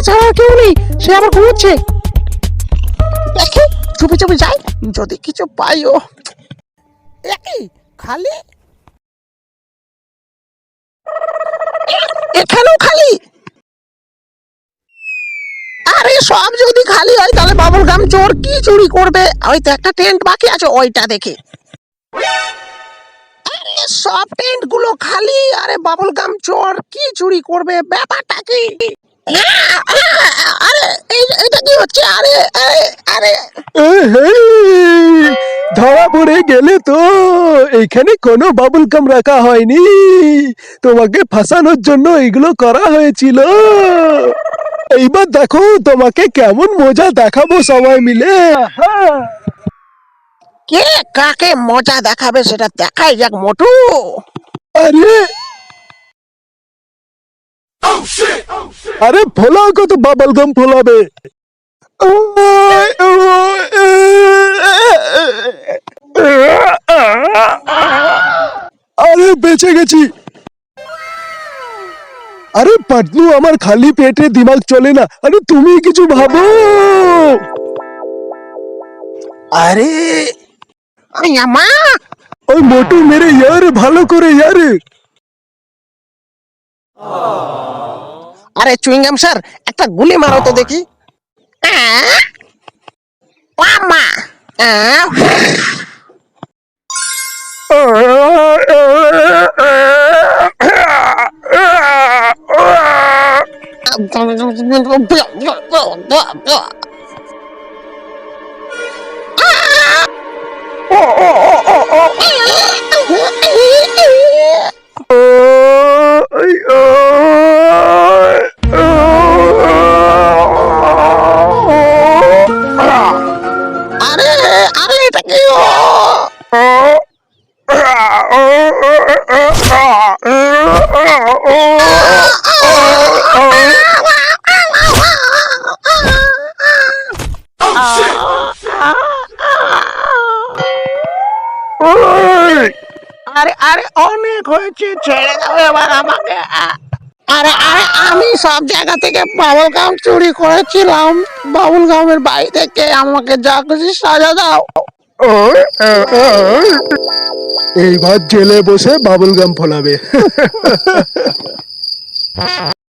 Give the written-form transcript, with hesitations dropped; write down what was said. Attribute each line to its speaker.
Speaker 1: ছাড়া আর কেউ নেই, সে আবার ঘুমোচ্ছে। দেখি চুপি চুপি যাই, যদি কিছু পাইও। একই খালি, এখানেও খালি। আরে সব যদি খালি হয় তাহলে বাবুল গাম চোর কি চুরি করবে? হয়তো একটা টেন্ট বাকি আছে, ওইটা দেখে। আরে সব টেন্ট গুলো খালি, আরে বাবুল গাম চোর কি চুরি করবে? ব্যাপারটা কি? আরে এটা কি হচ্ছে? আরে আরে আরে
Speaker 2: ধরা পড়ে গেলে তো। এখানে কোনো বাবুল গাম রাখা হয়নি, তোমাকে ফাঁসানোর জন্য এগুলো করা হয়েছিল। এইবার দেখো তোমাকে কেমন মজা দেখাবো সবাই মিলে।
Speaker 1: কে কাকে মজা দেখাবে সেটা দেখাই যাক মোটু।
Speaker 2: আরে আরে ফোলাও, কত বাবল গাম ফোলাবে। আরে বেঁচে গেছি। আরে পাতলু, আমার খালি পেটে দিমাগ চলে না, আরে তুমি কিছু ভাবো।
Speaker 1: আরে মা,
Speaker 2: ওই মোটু মেরে ইয়ার ভালো করে ইয়ার।
Speaker 1: আরে চুইংগাম স্যার, একটা গুলি মারো তো দেখি। মামা আরে আরে এটা কি? আরে আরে অনেক হয়েছে, ছেড়ে দাও এবার আমাকে। আরে আরে আমি সব জায়গা থেকে বাবুল গাম চুরি করেছিলাম, বাবুল গামের বাড়ি থেকে আমাকে যা খুশি সাজা দাও।
Speaker 2: এইবার জেলে বসে বাবুল গাম ফোলাবে।